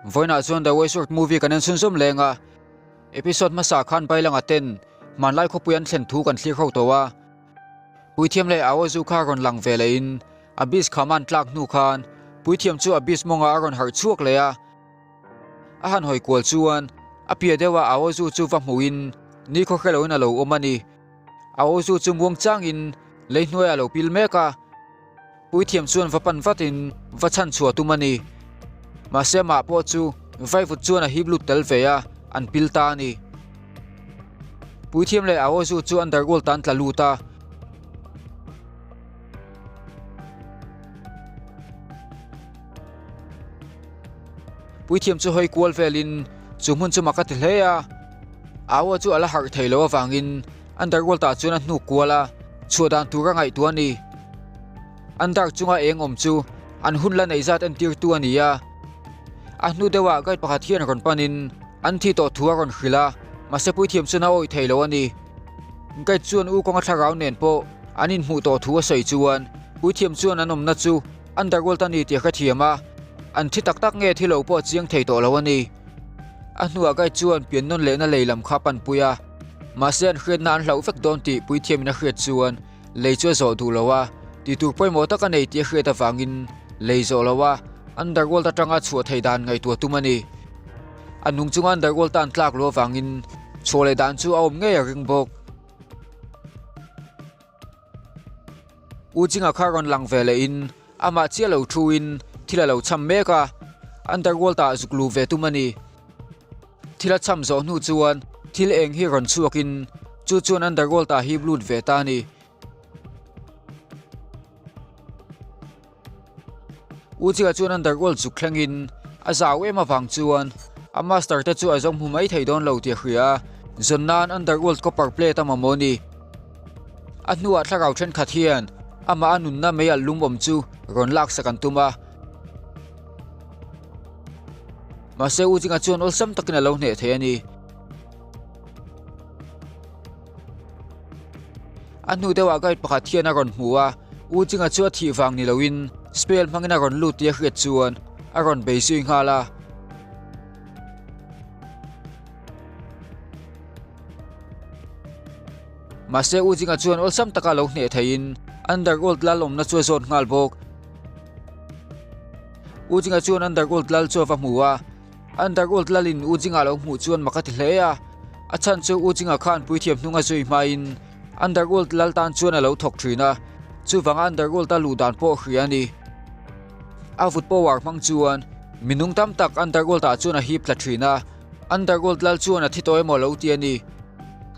voina chuan the westward movie kanen sunzum lenga episode masa khan pai langa ten manlai kho puyan thlen thu kan thlir kho towa Puithiam le awazu kha ron lang velein abis khaman tlak nu khan Puithiam chu abis monga aron har chuak leya ahan hoi kwal chuan apia dewa awazu chu va muin ni kho khelo na lo omani awazu chu muang changin leihnuai alo pil meka Puithiam chuan va pan vatin va chan chua tumani masema po chu vai vut chuan a hiblu tel veya an pilta ni Puithiam le awazu chu undergol tan tlaluta Puithiam chu hoi kwal velin chumun chu makat hleya awa chu ala har thailo awangin undergol ta chuna hnu kwala chudan tura ngai tuani andar chunga engom chu an hunla nei zat an tir tu ania a hnu dewa gai pakhat hian ron panin an thi to thua ron khila mase Puithiam chuna oi thailo ani gai chuan u konga tharau nen po anin hmu to thua sei chuan Puithiam chuan anom na chu undergol tani ti kha thiama an thi tak tak nge thilo po chiang thei to lo ani a hnuwa gai chuan pian non le na leilam kha pan puya mase an khret na an hlau vek don ti Puithiam na khret chuan leichu zo du lowa ti tur poi mo taka nei ti khret awangin leizo lowa undergol ta tanga chu thei dan ngai tu tumani anung chunga undergol tan tlak lo wangin chole dan chu aum nge ring bok ujinga kharon lang vele in ama chialo thuin thila lo cham meka undergol ta zuklu ve tumani thila cham zo nu chuan thil eng hi ron chuakin chu chuan undergol ta hi blut ve ta ni uchiga chuan undergol chuklangin azaw ema wang chuan a master ta chu azom humai theidon lo ti khria zonnan undergol copper plate amamoni anuwa thlakau then khathian ama anun na meyal lumom chu ron lak sakan tuma mase uchiga chuan olsam takina lo hne theani anu dewa gai pakhat hian a ron hmuwa uchiga chu thi wang ni loin spell mangina ron lut ti khret chuan a ron beisui ngala mase uchiga chuan olsam taka lo hne thein undergold lalom na chu zon ngal bok uchiga chuan undergold lal chu va hmuwa undergold lalin ujinga lo hmu chuan makati hleya achan chu ujinga khan Puithiam hnunga zui main undergold lal tan chuan alo thok thina chu wanga undergold ta lu dan po khriani avut po war mang chuan minung tam tak undergold ta chuan a hi plathina undergold lal chuan a thitoi mo lo ti ani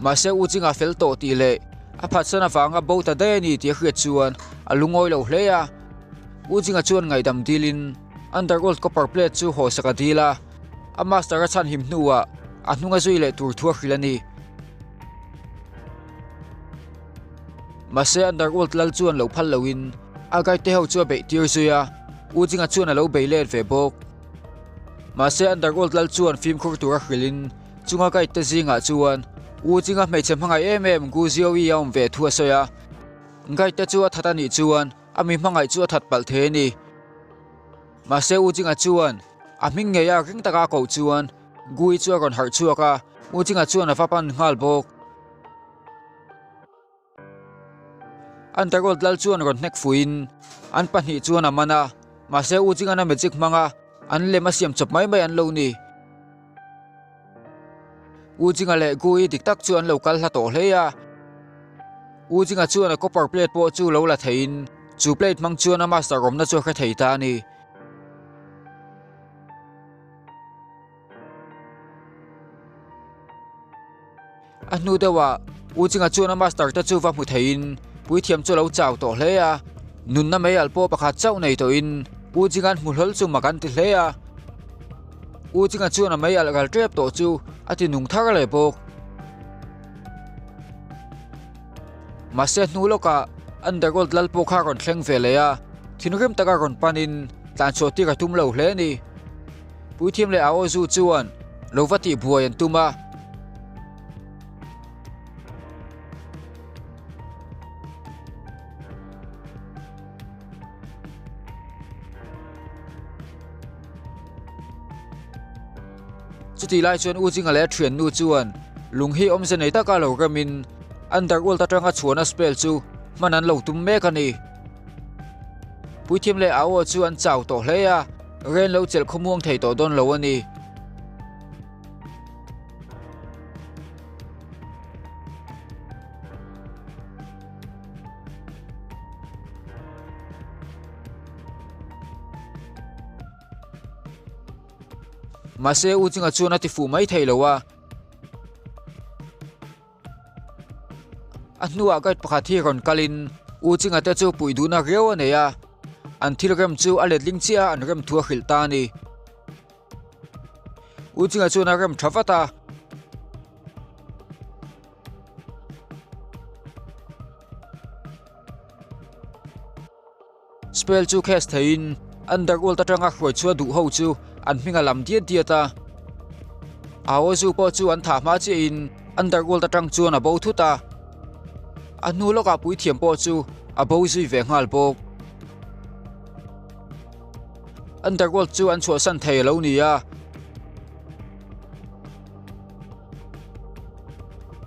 mase ujinga fel to ti le a phat sana wanga bota de ni ti khret chuan alungoi lo hleya ujinga chuan ngai dam dilin undergold copper plate chu ho saka dila a master a chan him hnuwa a hnunga zui le tur thua khrilani mase undergold lal chuan lo phal loin a gai te ho chu be tir zuya ujinga chuan alo be le ve bok mase undergold lal chuan film khur tur khrilin chunga gai te zinga chuan ujinga mei chem hangai em gu zio wi yaum ve thua soya gai te chu thatani chuan ami mangai chu that pal the ni mase ujinga chuan aming nge ya ring taka ko chuan gui chu ron har chuaka ujinga chuan afa pan ngal bok undergold lal chuan ron nek fuin an pani chuan amana mase ujinga na magic manga an le masiam chop mai mai an lo ni ujinga le gui diktak chuan local hla to hleya ujinga chuan a copper plate po chu lo la thein chu plate mang chuan a master rom na chu kha theita ni anu dewa ujinga chuan a master ta chu va mu thein Puithiam chu lo chaw to hleya nun na meyal po pakhat chaw nei to in ujinga mulhol chu makan ti hleya ujinga chuan a meyal gal trep to chu ati nung thar le bok mase hnuloka undergold lal po kha ron thleng veleya thinrim taka ron panin tlan choti ka tum lo hle ni Puithiam le awazu chuan lovati buayan tuma chuti lai chuan u chinga le thian nu chuan lung hi om ze nei taka lo ramin underworld atanga chuana spell chu manan lo tum mek ani Puithiam le awo chu an chau to hleya ren lo chel khumuang thei to don lo ani Mase u chinga chuan ati fu mai thei lowa Anua gait pakhathi ron kalin u chinga te chu puiduna reu aneya an thilrem chu alet lingchia an rem thua khilta ni u chinga chu na rem thawata spell chu cast thein underworld atanga khoi chu du ho chu an minga lam dia ta awo chu po chu an tha ma chi in underworld atang chu na bo thu ta anu loka Puithiam po chu abo zui ve ngal bok underworld chu an chua san thei lo ni ya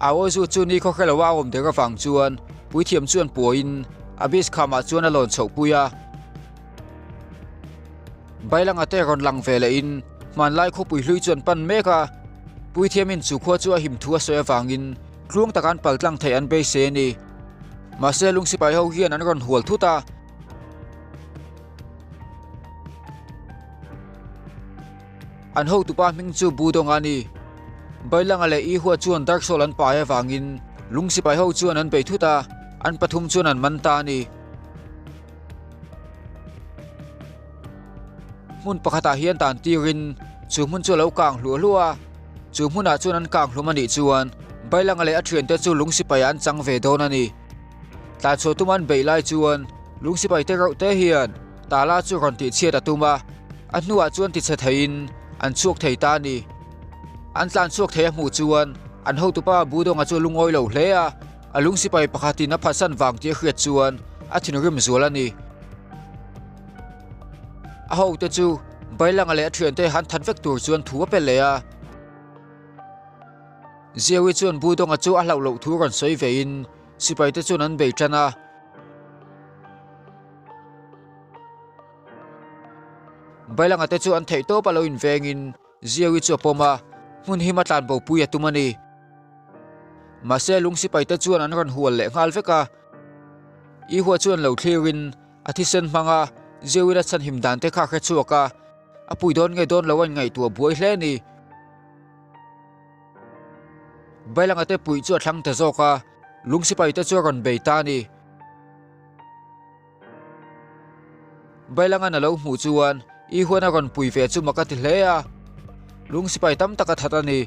awo chu ni kho khela wa om de ka fang chuan Puithiam chuan poin abis khama chuan a lon chho puya bailang ate ron lang vele in man lai kho pui hlui chuan pan meka Puithiam in chu kho chu a him thua soya wangin tlung takan paltlang thei an be se ni Mase lung sipai ho hian an ron hual thuta an ho tupa ming chu budong ani bailang ale I huwa chuan dark soul an pae wangin lung sipai ho chuan an be thuta an pathum chuan an manta ni mun pakhata hian tan tirin chu mun chu lo kang hlua chu muna chuan an kang hlumani chuan bailang ale a thian te chu lung sipai an chang ve don ani ta chu tuman beilai chuan lung sipai te ro te hian tala chu ron ti chiat atuma anua chuan ti che thein an chuak thei ta ni an tlan chuak thei mu chuan an ho tupa budong a chu lungoi lo hlea a lung sipai pakhatin a phasan wang ti khriat chuan a thinrim zual ani a ho te chu bailang ale a thian te han that vek tur chuan thu pe le a zewi chuan budong a chu a hlau lo thu ron soi ve in sipai te chuan an be tana bailang ate chu an thei to palo in vengin zewi chu poma mun hi matlan bo puya tumani mase lung sipai te chuan an ron hual le ngal veka I huwa chuan lo thlirin athisen manga zewi ra chan him dan te kha kha chuaka apui don nge don lawan ngai tu buai hle ni bailang ate pui chu thlang te zoka lung sipai te chu ron be ta ni bailang an lo mu chuan I huwa na ron pui ve chu makati hlea lung sipai tam taka thatani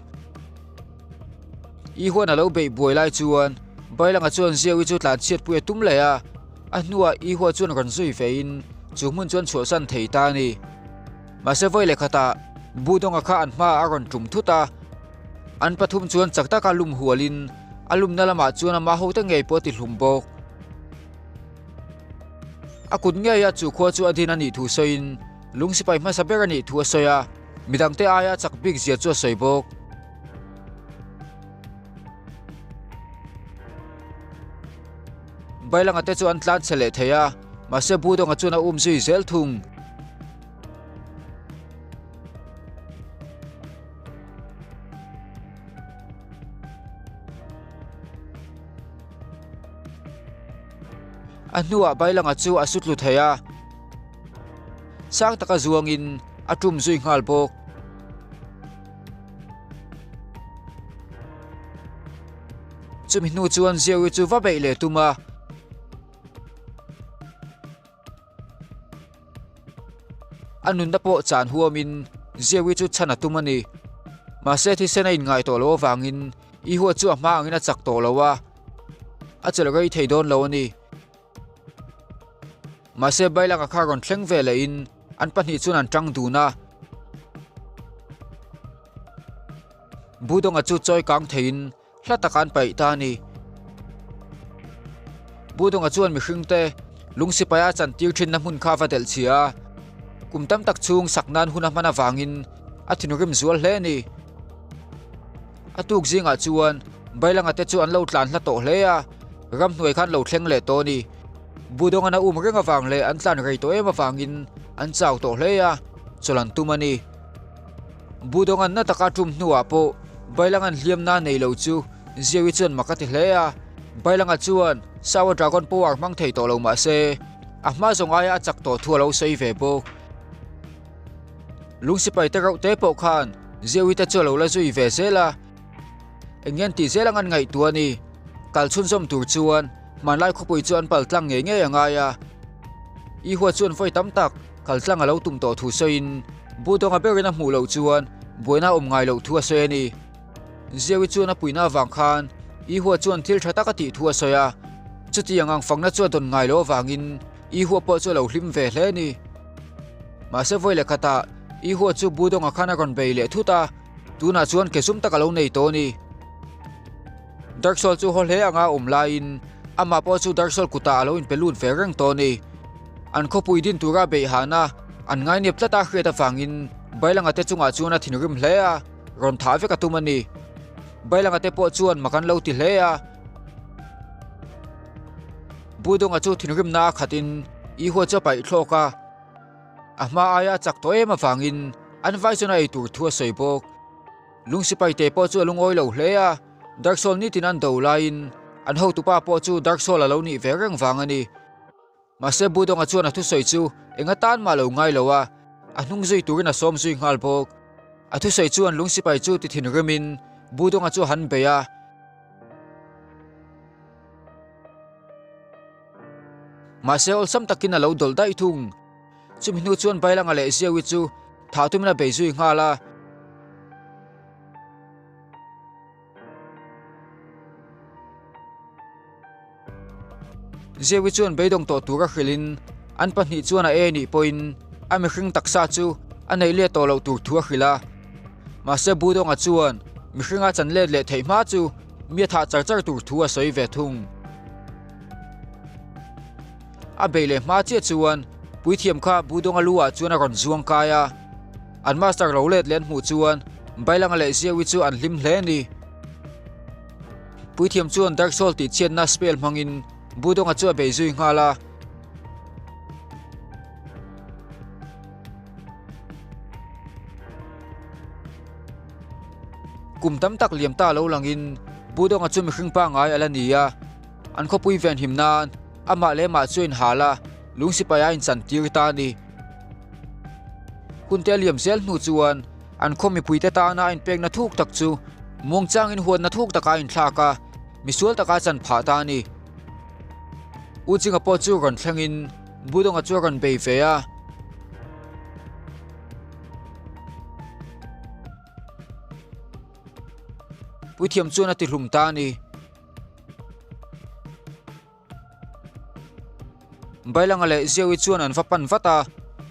I huwa na lo be buai lai chuan bailang a chuan zewi chu tlan chiat pui tum le a anua I huwa chuan ron zui ve in chu mun chuan chho san thei ta ni mase voi le khata budong a kha an ma a ron tum thuta an pathum chuan chakta ka lum hualin alum na lama chuan ma ho te ngei po ti hlum bok akut nge ya chu kho chu adin ani thu soin lung sipai ma saber ani thu soya midang te aya chak big zia chu soi bok bailang ate chu an tlan chele theya mase budong a chuna zui zel thung anua bailang a chu asutlu theya sang taka zuangin atum zui ngal bok chumi nu chuan zewi chu va bei le tuma anun da po chan huamin zewi chu chana tumani mase thi sena in ngai to lo wangin I huwa chu ma angina chak to lowa a chel gai thei don lo ani mase bailang a kha ron thleng ve le in an pani chun an tang du na budong a chu choi kang thein hlatakan pai ta ni budong a chuan mi hringte lungsipaya chan tir thin na mun kha vadel chia kumtam tak chung saknan huna mana wangin athinurim zual hle ni atuk zinga chuan bailanga te chu an lo tlan hla to hle a ram hnuai khan lo thleng le to ni budong ana renga wang le an tlan rei to ema wangin an chaw to hle a cholan tumani budong an na taka tum hnuwa po bailangan hliam na nei lo chu zewi chuan makati hle a bailanga chuan sawa dragon power mang thei to lo ma se ahma zonga ya chak to thu lo sei ve bo lungsi pai te rau te po khan zewi ta cholo la zui ve zela engen ti zelangan ngai tuani kalchun zom tur chuan manlai khopui chuan paltlang nge nge anga ya I huwa chuan foi tam tak kaltlang alo tum to thu soin budonga berina hmu lo chuan buina ngai lo thu a se ni zewi chuan a puina wang khan I huwa chuan thil tha takati thu a soya chuti angang fangna chu don ngai lo wangin I huwa po chu lo hlim ve hle ni ma se voi le khata I huwa chu budonga khana ron be le thuta tuna chuan kesum takalo nei to ni Dark Soul chu hol he anga lain ama po chu Dark Soul kuta alo in pelun fereng to ni an khopui din tura be hana an ngai nep tlata kheta wangin bailanga te chunga chuan a thinrim hle a ron tha ve ka tumani bailanga te po chuan makan lo ti hle a budonga chu thinrim na khatin I huwa cha pai thloka ahma aya chak to ema wangin an vai chuna I tur thua soibok lungsi pai te po chu lungoi lo hle a Dark Soul ni tinan do lain an ho tu pa po chu Dark Soul alo ni vereng wangani ma se budonga chuan a thu soi chu enga tan ma lo ngai lo a anung zui turin a som zui ngal bok a thu soi chuan lungsi pai chu ti thin remin budonga chu han be a ma se ol sam takin alo dol dai thung chum hnu chuan bailanga le zewi chu tha tumina be zui ngala zewi chuan beidong to tura khilin an pahni chuan a eni point ami hring taksa chu anei le to lo tur thua khila ma se budong a chuan mi hringa chan le thei ma chu mi tha char tur thua soi ve thung a beile ma che chuan Puithiam kha budong a luwa chuan a ron zuang kaya an master lo let len mu chuan bailanga le zewi chu an hlim hle ni Puithiam chuan Dark Soul ti chen na spell mangin budong a chu be zui ngala kum tam tak liam ta lo langin budong a chu mi hring pa ngai ala nia an khopui ven himnan ama le ma chuin hala lungsi pa ya in chan tir ta ni kunte liam zel nu chuan an khomi puite ta na in pek na thuk tak chu mong chang in huan na thuk taka in thlaka misual taka chan pha ta ni uchinga po chu ron thlangin budonga chu ron be fe a Puithiam chu na ti hlum ta ni bailanga le zewi chuan an vapan vata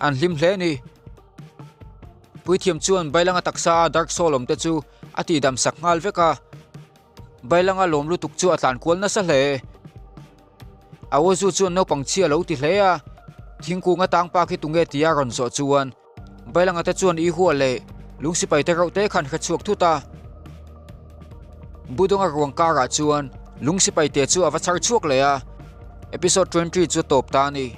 an hlim hle ni Puithiam chuan bailanga taksa Dark Soul om te chu ati dam sak ngal veka bailanga lom lu tuk chu atlan kual na sa hle awozu chuan no pangchia lo ti hle a thingkunga tangpa khi tunge tia ron zo chuan bailanga te chuan I huwa le lungsi pai te rau te khan kha chuak thuta budonga ruang kara chuan lungsi pai te chu awachar chuak le a episode 23 chu top ta ni